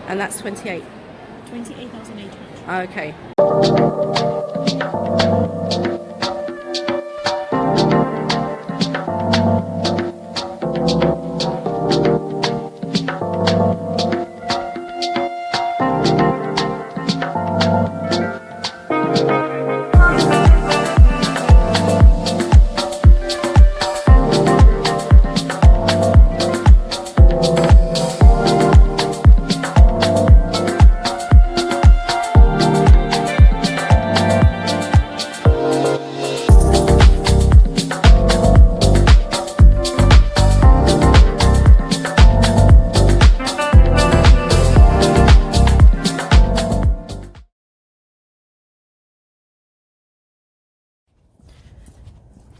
And that's 28. 28,800. Okay.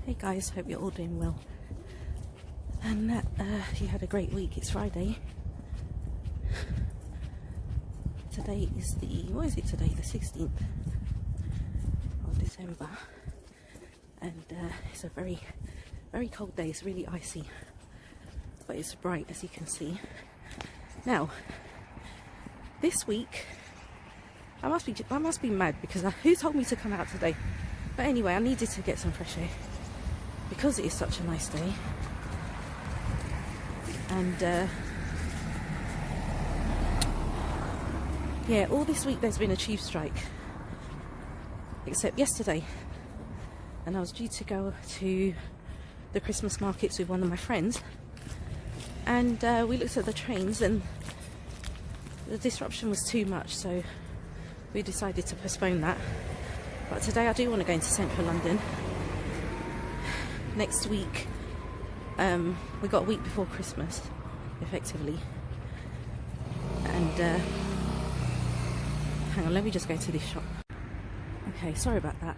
Hey guys, hope you're all doing well and that you had a great week. It's Friday. Today is what is it today? The 16th of December, and it's a very, very cold day. It's really icy, but it's bright, as you can see. Now, this week, I must be mad because who told me to come out today? But anyway, I needed to get some fresh air because it is such a nice day. And yeah, all this week there's been a tube strike, except yesterday, and I was due to go to the Christmas markets with one of my friends, and we looked at the trains and the disruption was too much, so we decided to postpone that. But today I do want to go into central London. Next week, we got a week before Christmas, effectively. And hang on, let me just go to this shop. Okay, sorry about that.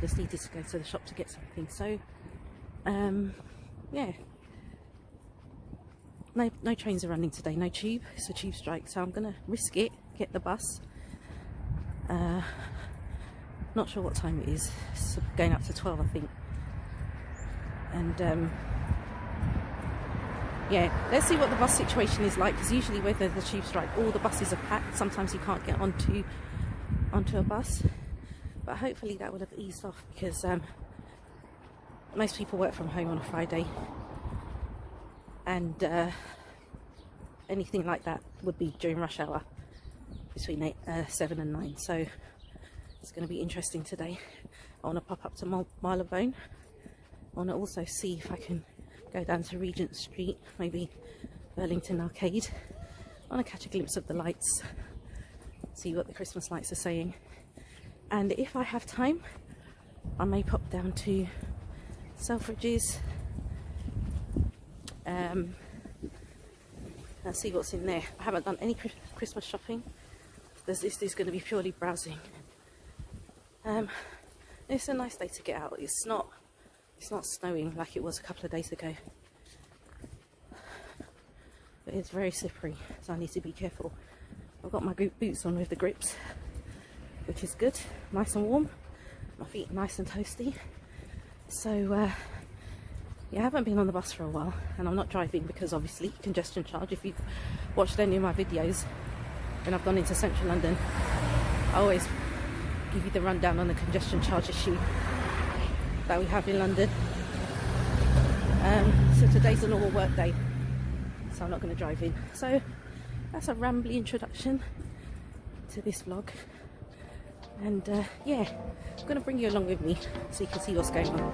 Just needed to go to the shop to get something. So, yeah. No trains are running today, no tube. It's a tube strike, so I'm gonna risk it, get the bus. Not sure what time it is. It's going up to 12, I think. And yeah, let's see what the bus situation is like, because usually where there's a tube strike, all the buses are packed. Sometimes you can't get onto a bus, but hopefully that would have eased off, because most people work from home on a Friday, and anything like that would be during rush hour between 7 and 9. So it's going to be interesting today. I want to pop up to Marylebone. I want to also see if I can go down to Regent Street, maybe Burlington Arcade. I want to catch a glimpse of the lights, see what the Christmas lights are saying. And if I have time, I may pop down to Selfridges and see what's in there. I haven't done any Christmas shopping. This is going to be purely browsing. It's a nice day to get out. It's not snowing like it was a couple of days ago, but it's very slippery, so I need to be careful. I've got my boots on with the grips, which is good, nice and warm, my feet nice and toasty. So yeah, I haven't been on the bus for a while, and I'm not driving because obviously congestion charge. If you've watched any of my videos when I've gone into central London, I always give you the rundown on the congestion charge issue that we have in London. So today's a normal work day, so I'm not going to drive in. So that's a rambly introduction to this vlog, and yeah, I'm going to bring you along with me so you can see what's going on.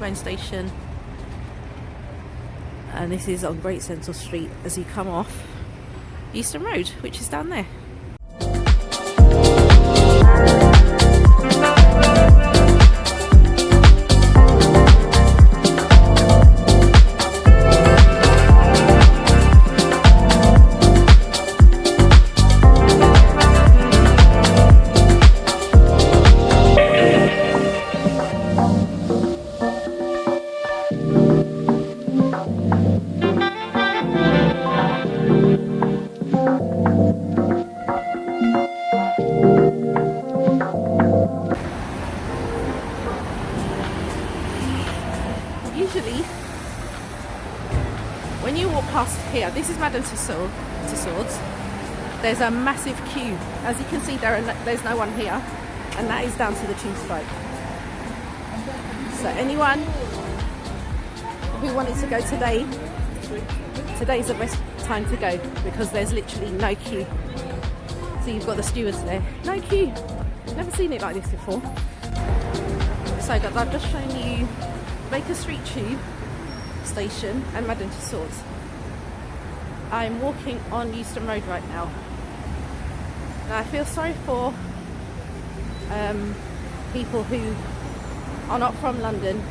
Marylebone Station, and this is on Great Central Street as you come off Euston Road, which is down there. Usually, when you walk past here, this is Madame Tussauds, there's a massive queue. As you can see, there's no one here, and that is down to the tube strike. So anyone who wanted to go today's the best time to go, because there's literally no queue. So you've got the stewards there, no queue. Never seen it like this before. So guys, I've just shown you Baker Street Tube Station and Madame Tussauds. I'm walking on Euston Road right now. Now I feel sorry for people who are not from London,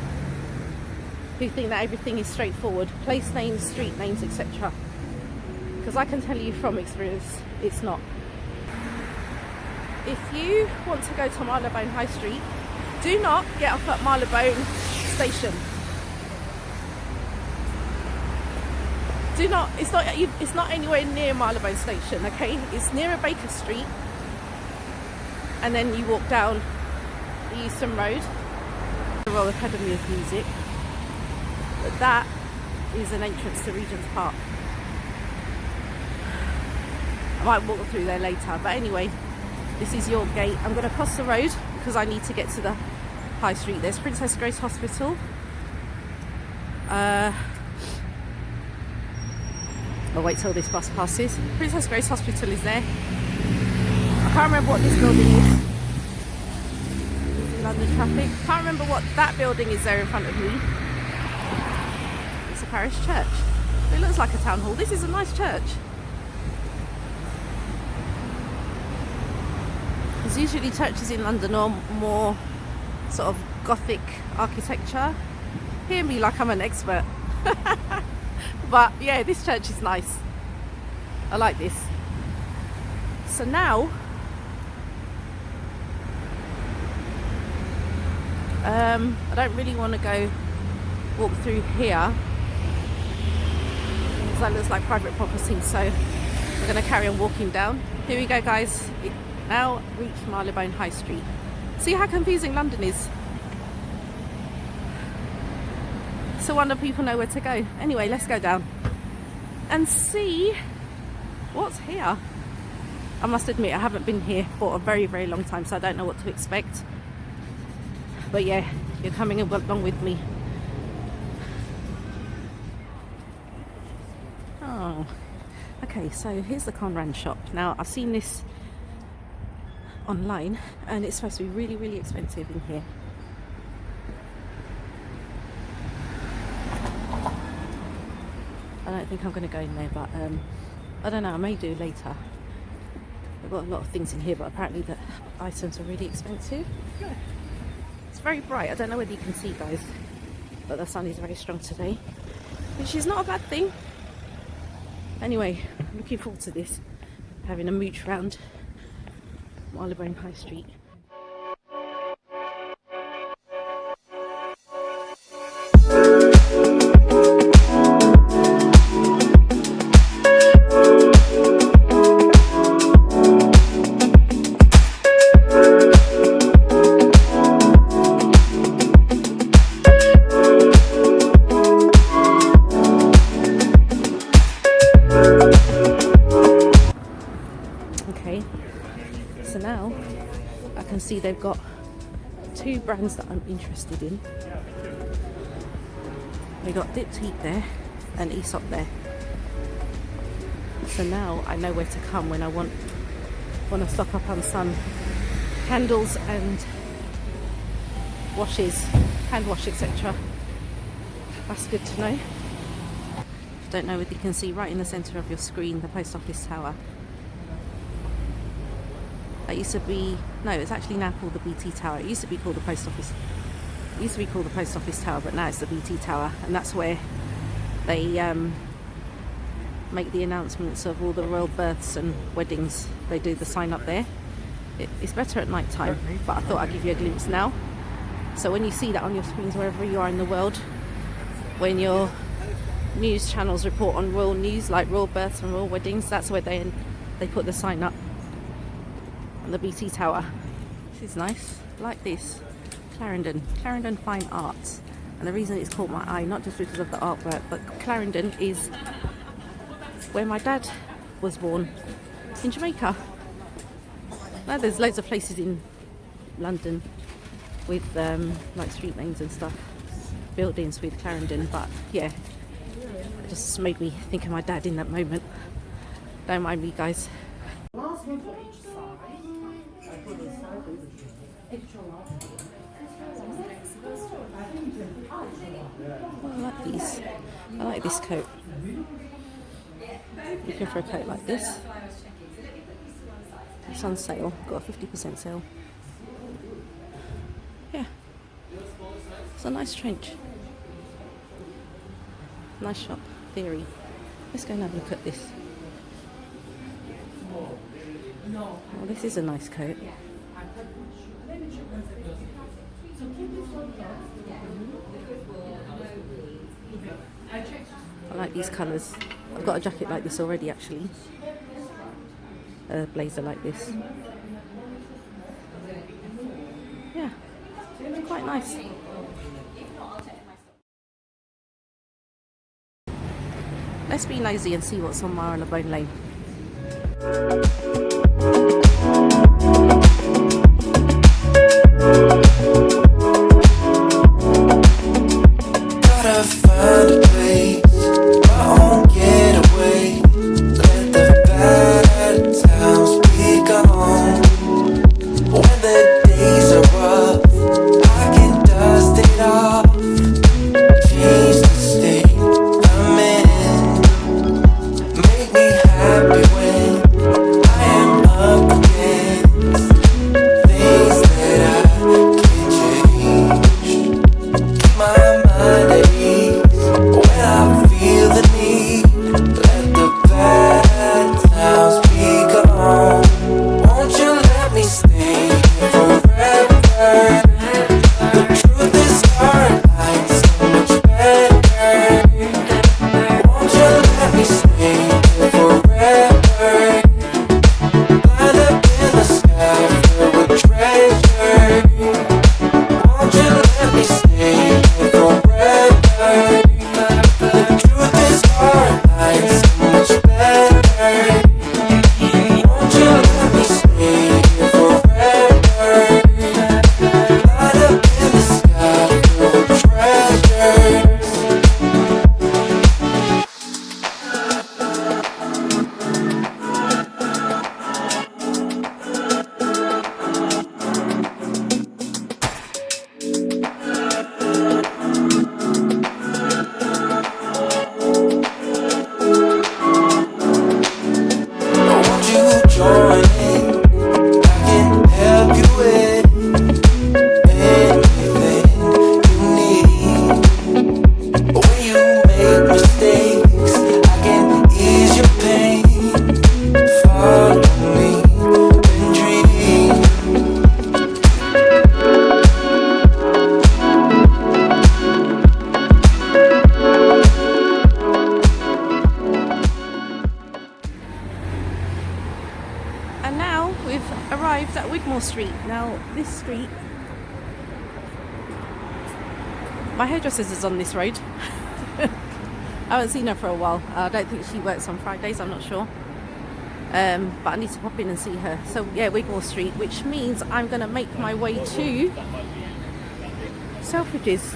who think that everything is straightforward, place names, street names, etc. Because I can tell you from experience, it's not. If you want to go to Marylebone High Street, do not get off at Marylebone Station. Do not. It's not anywhere near Marylebone Station. Okay, it's near Baker Street, and then you walk down the Euston Road, the Royal Academy of Music. But that is an entrance to Regent's Park. I might walk through there later, but anyway, this is your gate. I'm going to cross the road because I need to get to the High Street. There's Princess Grace Hospital. I'll wait till this bus passes. Princess Grace Hospital is there. I can't remember what this building is. London traffic. Can't remember what that building is there in front of me. It's a parish church. It looks like a town hall. This is a nice church. There's usually churches in London are more sort of Gothic architecture. Hear me like I'm an expert. But yeah, this church is nice. I like this. So now I don't really want to go walk through here because that looks like private property, so we're going to carry on walking down. Here we go, guys. Now reach Marylebone High Street. See how confusing London is? So wonder people know where to go. Anyway, let's go down and see what's here. I must admit, I haven't been here for a very, very long time, so I don't know what to expect. But yeah, you're coming along with me. Oh, okay, so here's the Conran shop. Now, I've seen this online and it's supposed to be really, really expensive in here. I don't think I'm going to go in there, but I don't know, I may do later. I've got a lot of things in here, but apparently the items are really expensive. It's very bright. I don't know whether you can see, guys, but the sun is very strong today, which is not a bad thing. Anyway, I'm looking forward to this, having a mooch round Marylebone High Street. So now I can see they've got two brands that I'm interested in. They got Diptyque there and Aesop there. So now I know where to come when I want to stock up on some candles and washes, hand wash, etc. That's good to know. Don't know whether you can see right in the centre of your screen the post office tower. That used to be, no, it's actually now called the BT Tower. It used to be called the post office. It used to be called the post office tower, but now it's the BT Tower, and that's where they make the announcements of all the royal births and weddings. They do the sign up there. It's better at night time, but I thought I'd give you a glimpse now. So when you see that on your screens wherever you are in the world, when your news channels report on royal news like royal births and royal weddings, that's where they put the sign up on the BT Tower. This is nice. I like this. Clarendon Fine Arts. And the reason it's caught my eye, not just because of the artwork, but Clarendon is where my dad was born, in Jamaica. Now there's loads of places in London with like street names and stuff, buildings with Clarendon, but yeah, it just made me think of my dad in that moment. Don't mind me, guys. Oh, I like these. I like this coat. Looking for a coat like this. It's on sale. Got a 50% sale. Yeah. It's a nice trench. Nice shop. Theory. Let's go and have a look at this. Oh, this is a nice coat. I like these colours. I've got a jacket like this already, actually. A blazer like this. Yeah, it's quite nice. Let's be nosy and see what's on Marylebone Lane. Gotta find a place, my own getaway. Let the bad times be gone. When the days are rough, I can dust it off. Change the state I'm in. Make me happy when I am up against things that I can't change. Keep my mind at ease when I feel the need. Let the bad times be gone. Won't you let me stay forever? The truth is our life so much better. Won't you let me stay forever? Light up in the sky filled with treasure. Won't you let me stay forever? The truth is our life so much better. Won't you let me stay forever? Light up in the sky filled with treasures. Won't you join in? I can help you with anything you need. When you make mistakes, I can ease your pain. Follow me and dream. And now we've arrived at Wigmore Street. Now this street, my hairdresser's is on this road. I haven't seen her for a while. I don't think she works on Fridays, I'm not sure. But I need to pop in and see her. So yeah, Wigmore Street, which means I'm going to make my way to Selfridges.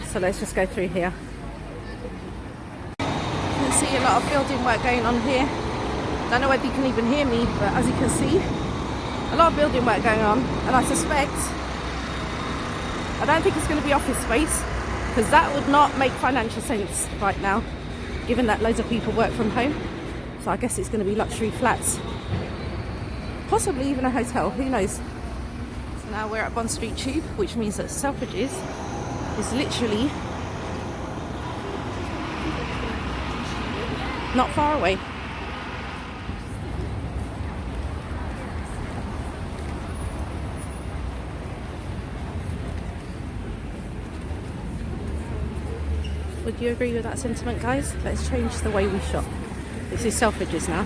So let's just go through here. You can see a lot of building work going on here. Don't know whether you can even hear me, but as you can see, a lot of building work going on, and I suspect, I don't think it's going to be office space, because that would not make financial sense right now, given that loads of people work from home. So I guess it's going to be luxury flats, possibly even a hotel, who knows. So now we're at Bond Street Tube, which means that Selfridges is literally not far away. Would you agree with that sentiment, guys? Let's change the way we shop. This is Selfridges now.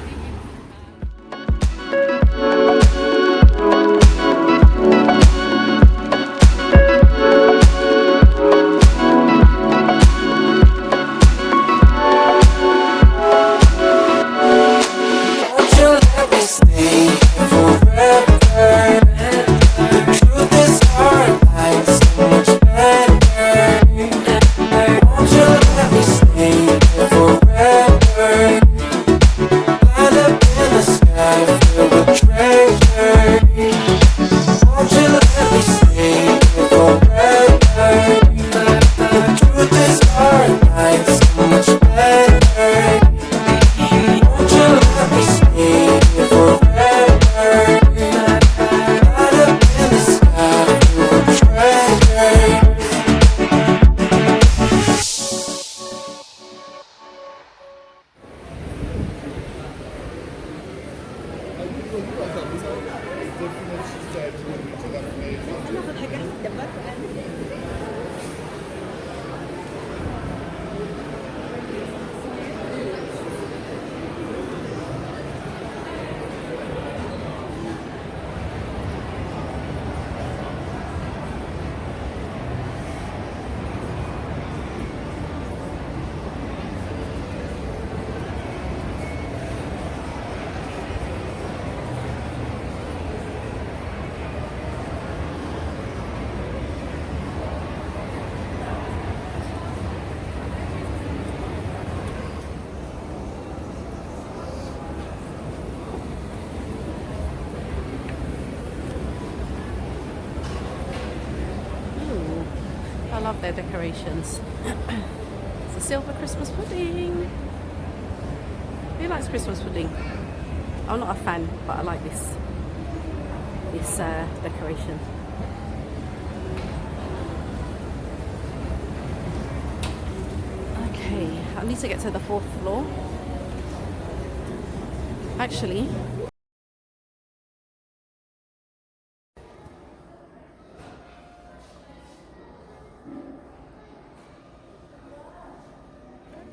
I love their decorations. It's a silver Christmas pudding. Who likes Christmas pudding? I'm not a fan, but I like this decoration. Okay, I need to get to the 4th floor. Actually,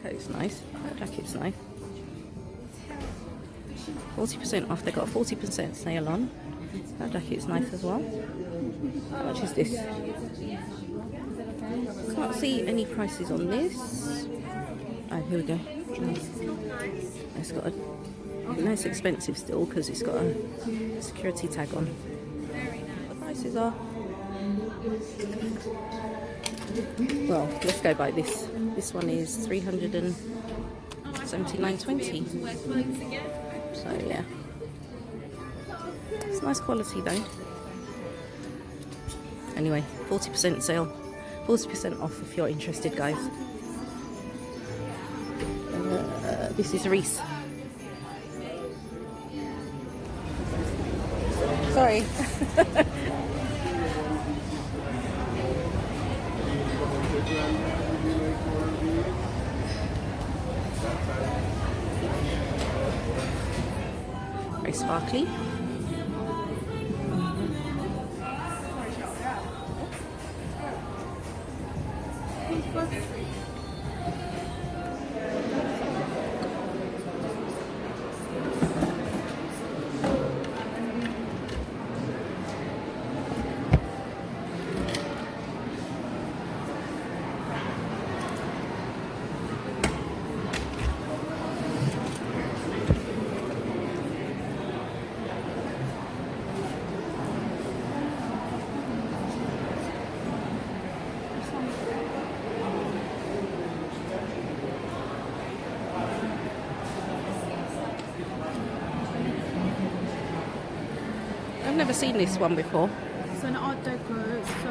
it's nice. That jacket's nice. 40% off. They got a 40% sale on. That jacket's nice as well. How much is this? Can't see any prices on this. Oh, here we go. It's got a. No, it's expensive still because it's got a security tag on. The prices are. Well, let's go by this. This one is $379.20. So yeah, it's nice quality though. Anyway, 40% sale, 40% off if you're interested, guys. This is Reese. Sorry. Very sparkly. I've never seen this one before. It's an art deco, so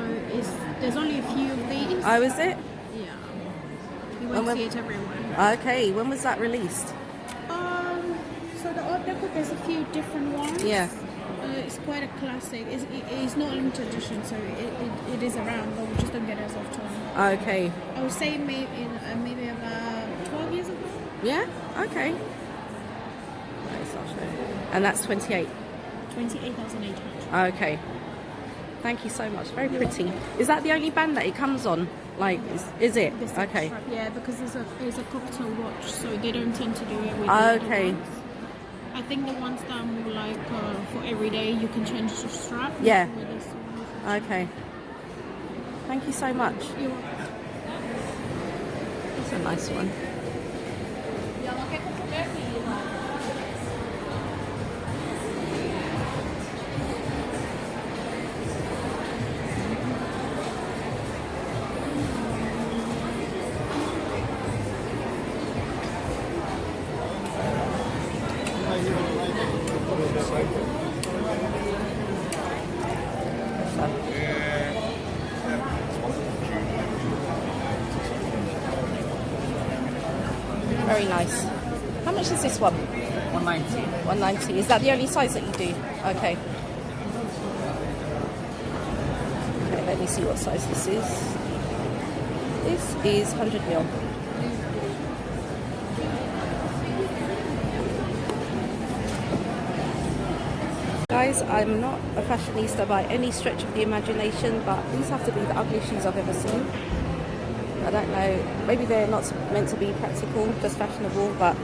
there's only a few of these. Oh, is it? Yeah. You won't see it everywhere. Okay, when was that released? So the Art Deco, there's a few different ones. Yeah. It's quite a classic. It's not a limited edition, so it is around, but we just don't get it as often. Okay. I would say maybe about 12 years ago. Yeah? Okay. And that's 28. 28,800. Okay. Thank you so much. Very pretty. Is that the only band that it comes on? Like, is it? This Okay. strap, yeah, because it's a cocktail watch, so they don't tend to do it with Okay. the ones. I think the ones that are more like for every day, you can change the strap. Yeah. With this one. Okay. Thank you so much. You're welcome. It's a nice one. Very nice. How much is this one? 190. 190. Is that the only size that you do? Okay. Okay, let me see what size this is. This is 100ml. Guys, I'm not a fashionista by any stretch of the imagination, but these have to be the ugliest shoes I've ever seen. I don't know, maybe they're not meant to be practical, just fashionable, but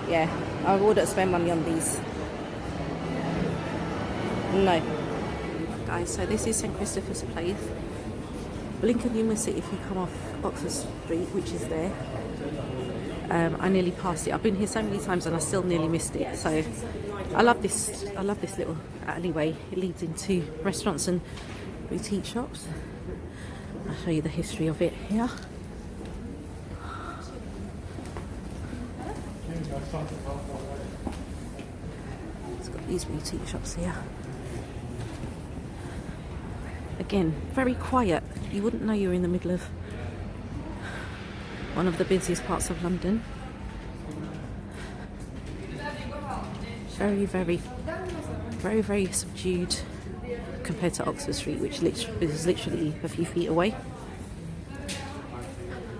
yeah, I wouldn't spend money on these. No. Guys, so this is St Christopher's Place. Blink and you miss it if you come off Oxford Street, which is there. I nearly passed it. I've been here so many times and I still nearly missed it. So I love this little alleyway. It leads into restaurants and boutique shops. I'll show you the history of it here. It's got these boutique shops here. Again, very quiet. You wouldn't know you're in the middle of one of the busiest parts of London. Very subdued compared to Oxford Street, which is literally a few feet away.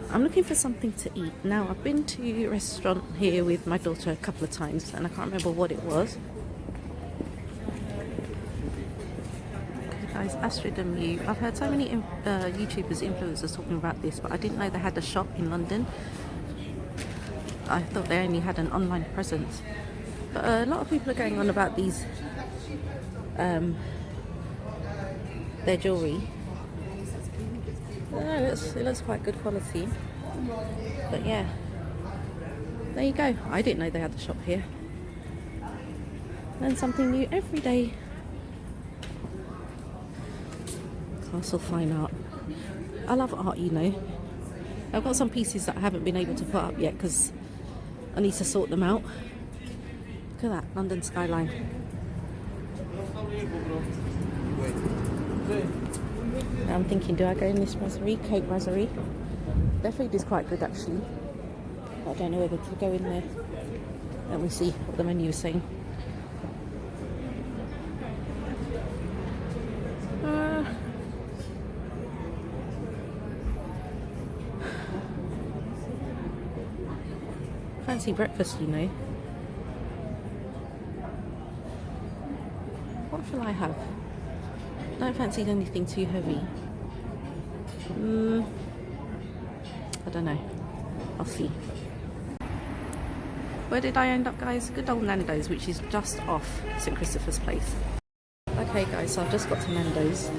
I'm looking for something to eat. Now, I've been to a restaurant here with my daughter a couple of times and I can't remember what it was. Okay guys, Chez M0i. I've heard so many YouTubers, influencers talking about this, but I didn't know they had a shop in London. I thought they only had an online presence. But a lot of people are going on about these their jewellery. It looks quite good quality. But yeah, there you go. I didn't know they had the shop here. Learn something new every day. Castle Fine Art. I love art, you know. I've got some pieces that I haven't been able to put up yet because I need to sort them out. Look at that, London skyline. Now I'm thinking, do I go in this brasserie, Coke brasserie? Their food is quite good actually. I don't know whether to go in there. Let me see what the menu is saying. Fancy breakfast, you know. What shall I have? Don't fancy anything too heavy. I don't know. I'll see. Where did I end up, guys? Good old Nando's, which is just off St Christopher's Place. Okay guys, so I've just got to Nando's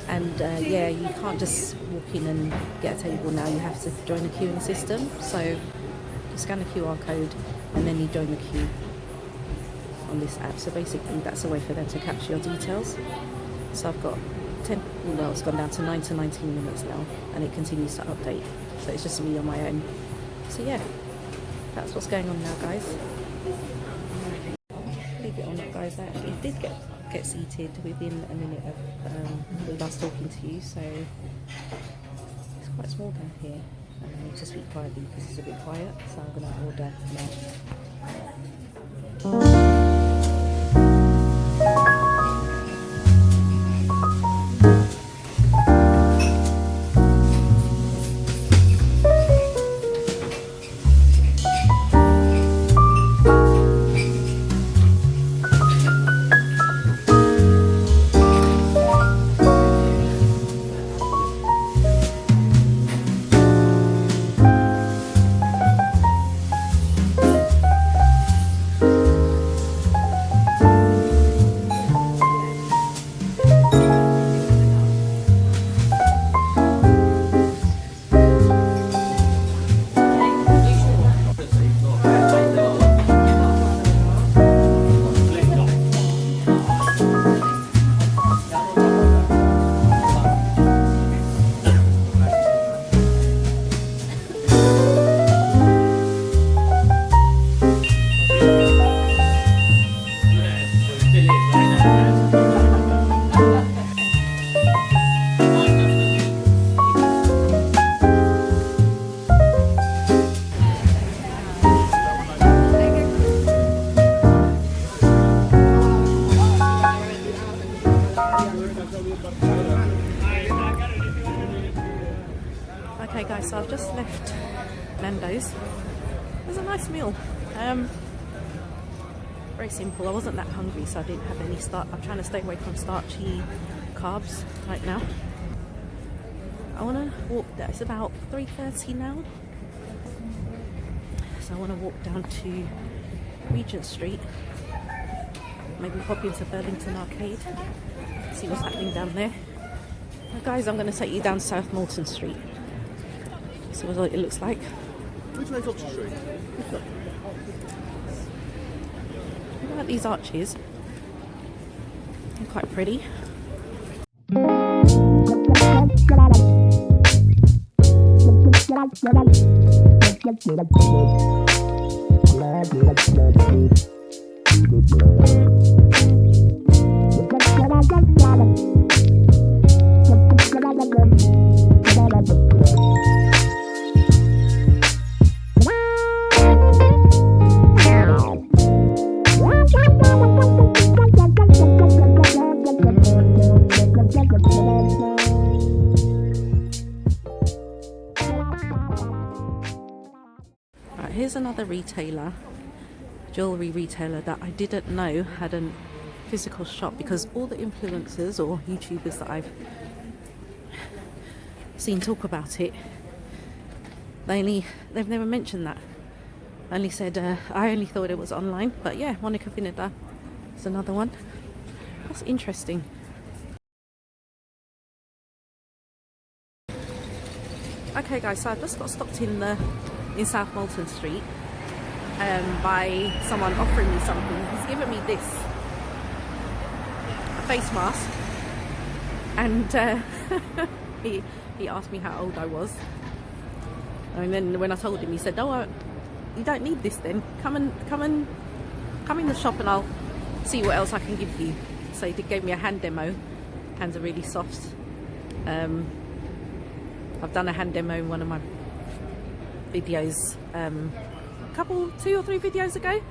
and yeah, you can't just walk in and get a table now. You have to join the queuing system. So you scan the QR code and then you join the queue on this app. So basically that's a way for them to capture your details. So I've got 10, well it's gone down to 9 to 19 minutes now and it continues to update. So it's just me on my own. So yeah, that's what's going on now, guys. Believe it or not, guys, I actually did get seated within a minute of us talking to you. So quite small down here, and I need to speak quietly because it's a bit quiet, so I'm going to order now. Okay guys, so I've just left Nando's. It was a nice meal. Very simple. I wasn't that hungry, so I didn't have any I'm trying to stay away from starchy carbs right now. I want to walk there. It's about 3:30 now. So I want to walk down to Regent Street. Maybe pop into Burlington Arcade. See what's happening down there. Now guys, I'm going to take you down South Molton Street. See what it looks like. Which way's Oxford Street? Look at these arches. They're quite pretty. Here's another retailer, jewellery retailer, that I didn't know had a physical shop, because all the influencers or YouTubers that I've seen talk about it, they've never mentioned that. I only said I only thought it was online, but yeah, Monica Vinader is another one. That's interesting. Okay guys, so I just got stopped in South Molton Street by someone offering me something. He's given me this, a face mask, and he asked me how old I was, and then when I told him, he said, "Oh, you don't need this then. Come in the shop and I'll see what else I can give you." So he gave me a hand demo. Hands are really soft. I've done a hand demo in one of my videos two or three videos ago.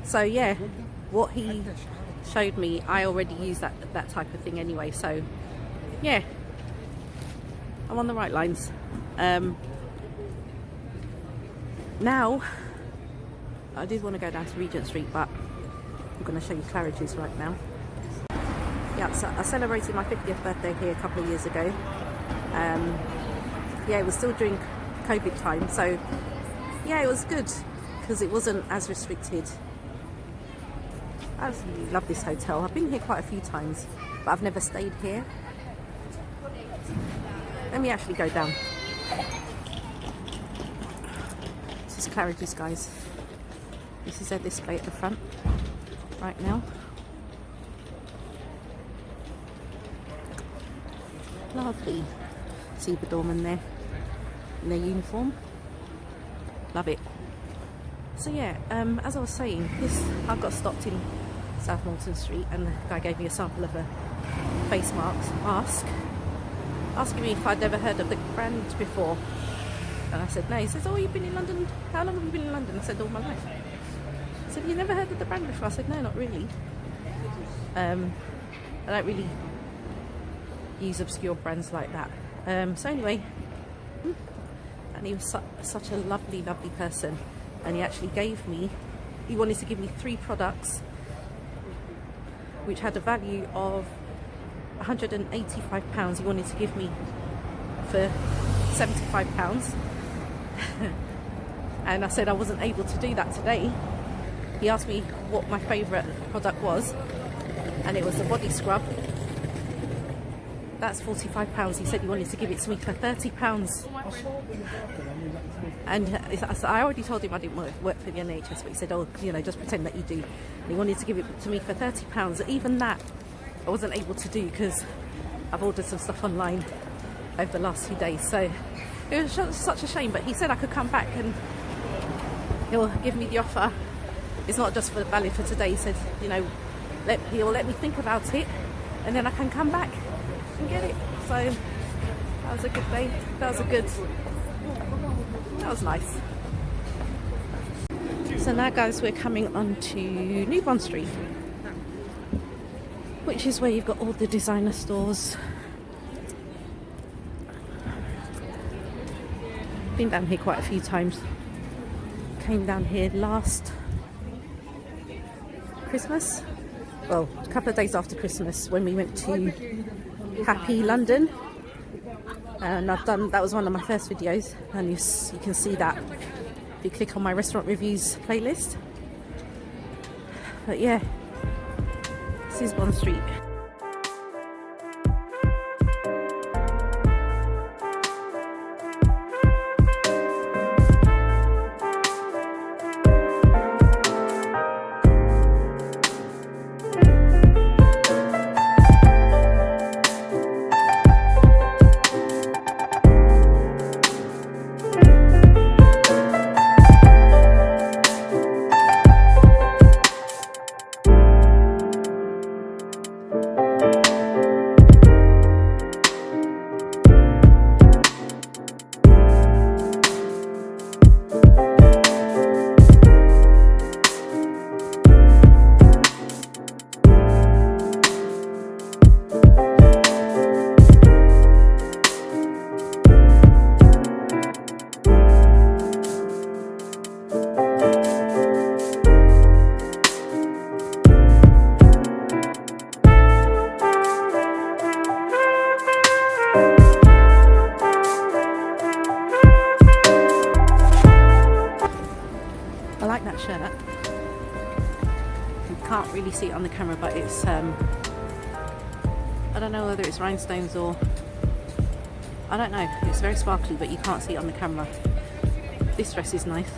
So yeah, what he showed me, I already use that type of thing anyway, so yeah, I'm on the right lines. Now I did want to go down to Regent Street, but I'm going to show you Claridge's right now. Yeah, so I celebrated my 50th birthday here a couple of years ago. Yeah, it was still during COVID time, so yeah, it was good because it wasn't as restricted. I absolutely love this hotel. I've been here quite a few times, but I've never stayed here. Let me actually go down. This is Claridge's, guys. This is their display at the front right now. Lovely. See the doorman there in their uniform. Love it. So yeah, as I was saying, I got stopped in South Molton Street and the guy gave me a sample of a face mask. asking me if I'd ever heard of the brand before. And I said no. He says, oh, you've been in London, how long have you been in London? I said, all my life. He said, you never heard of the brand before? I said, no, not really. I don't really use obscure brands like that. So anyway, and he was such a lovely person, and he actually he wanted to give me 3 products which had a value of £185. He wanted to give me for £75. And I said I wasn't able to do that today. He asked me what my favourite product was, and it was the body scrub. That's £45. He said he wanted to give it to me for £30. And I already told him I didn't work for the NHS, but he said, oh, you know, just pretend that you do. And he wanted to give it to me for £30. Even that I wasn't able to do because I've ordered some stuff online over the last few days. So it was such a shame, but he said I could come back and he'll give me the offer. It's not just valid for today. He said, you know, he'll let me think about it, and then I can come back and get it. So that was a good day. That was nice. So now, guys, we're coming on to New Bond Street, which is where you've got all the designer stores. Been down here quite a few times. Came down here last Christmas, well, a couple of days after Christmas, when we went to Happy London, and that was one of my first videos, and you can see that if you click on my restaurant reviews playlist. But yeah, this is Bond Street. Shirt. You can't really see it on the camera, but it's I don't know whether it's rhinestones or I don't know. It's very sparkly, but you can't see it on the camera. This dress is nice.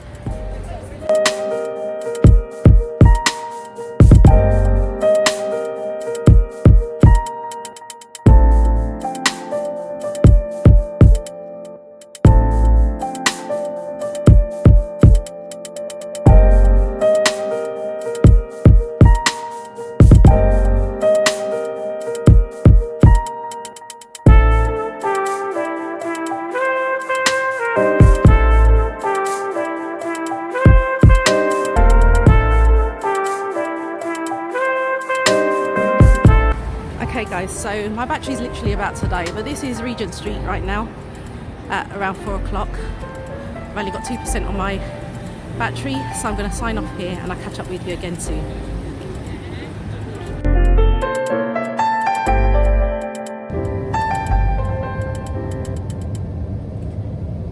Okay guys, so my battery's literally about to die, but this is Regent Street right now at around 4 o'clock. I've only got 2% on my battery, so I'm going to sign off here and I'll catch up with you again soon.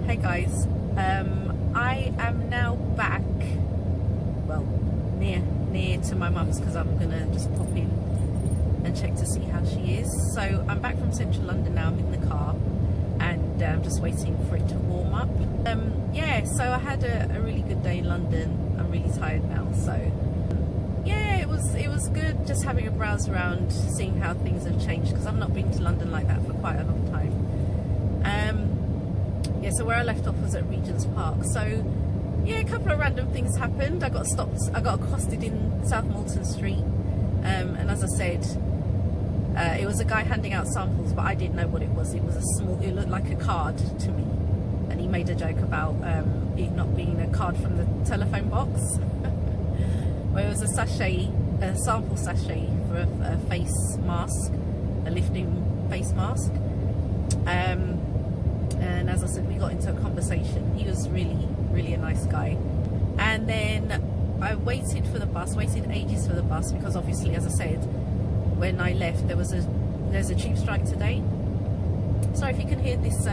Hey guys, I am now back, well, near to my mum's because I'm going to just pop in and check to see how she is. So I'm back from central London now. I'm in the car and I'm just waiting for it to warm up. Yeah, so I had a really good day in London. I'm really tired now, so yeah, it was good just having a browse around, seeing how things have changed, because I've not been to London like that for quite a long time. Yeah, so where I left off was at Regent's Park. So yeah, a couple of random things happened. I got accosted in South Molton Street, and as I said, It was a guy handing out samples, but I didn't know what it was. It was a small, it looked like a card to me. And he made a joke about it not being a card from the telephone box. Well, it was a sachet, a sample sachet for a face mask, a lifting face mask. And as I said, we got into a conversation. He was really a nice guy. And then I waited for the bus, waited ages for the bus, because obviously, as I said, when I left, there's a tube strike today. Sorry if you can hear this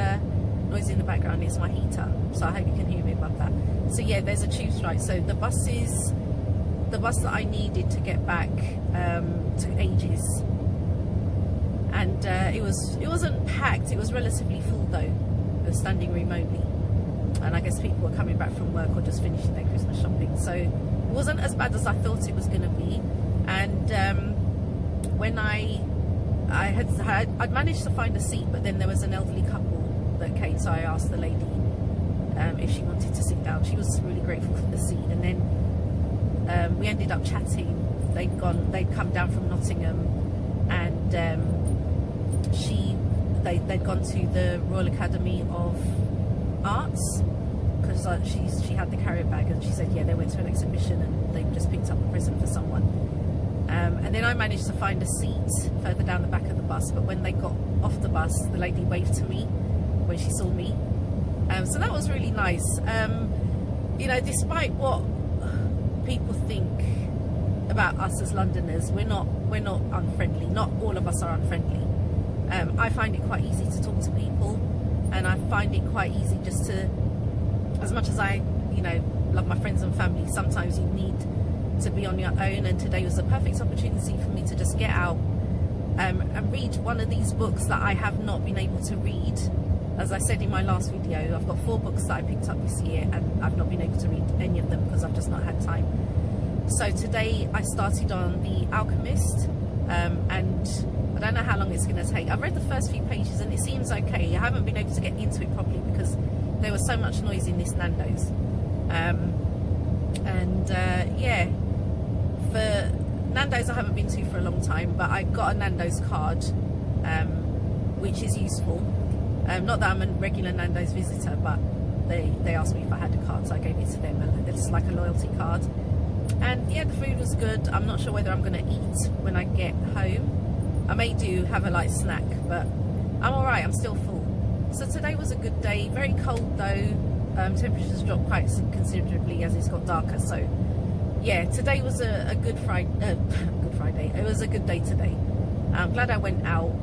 noise in the background, it's my heater, so I hope you can hear me above that. So yeah, there's a tube strike, so the bus that I needed to get back took ages, and it wasn't packed. It was relatively full though. It was standing room only, and I guess people were coming back from work or just finishing their Christmas shopping, so it wasn't as bad as I thought it was going to be. And when I'd managed to find a seat, but then there was an elderly couple that came, so I asked the lady if she wanted to sit down. She was really grateful for the seat, and then we ended up chatting. They'd come down from Nottingham, and they'd gone to the Royal Academy of Arts, because she had the carrier bag, and she said yeah, they went to an exhibition and they just picked up a present for someone. And then I managed to find a seat further down the back of the bus, but when they got off the bus, the lady waved to me when she saw me. So that was really nice. You know, despite what people think about us as Londoners, we're not unfriendly. Not all of us are unfriendly. I find it quite easy to talk to people, and I find it quite easy just to, as much as I, you know, love my friends and family, sometimes you need to be on your own, and today was the perfect opportunity for me to just get out and read one of these books that I have not been able to read. As I said in my last video, I've got 4 books that I picked up this year, and I've not been able to read any of them because I've just not had time. So today I started on The Alchemist, and I don't know how long it's going to take. I've read the first few pages and it seems okay. I haven't been able to get into it properly because there was so much noise in this Nando's. Yeah, for Nando's I haven't been to for a long time, but I got a Nando's card, which is useful. Not that I'm a regular Nando's visitor, but they asked me if I had a card, so I gave it to them, and it's like a loyalty card. And yeah, the food was good. I'm not sure whether I'm going to eat when I get home. I may have a light snack, but I'm alright, I'm still full. So today was a good day. Very cold though. Temperatures dropped quite considerably as it's got darker. So yeah, today was a good Friday. Good Friday. It was a good day today. I'm glad I went out.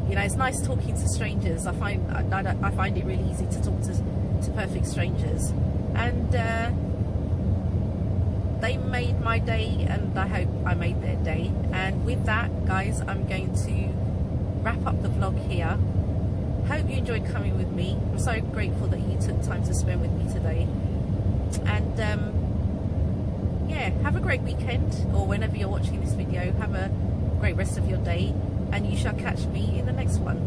You know, it's nice talking to strangers. I find it really easy to talk to perfect strangers, and they made my day, and I hope I made their day. And with that, guys, I'm going to wrap up the vlog here. Hope you enjoyed coming with me. I'm so grateful that you took time to spend with me today. And yeah, have a great weekend, or whenever you're watching this video, have a great rest of your day, and you shall catch me in the next one.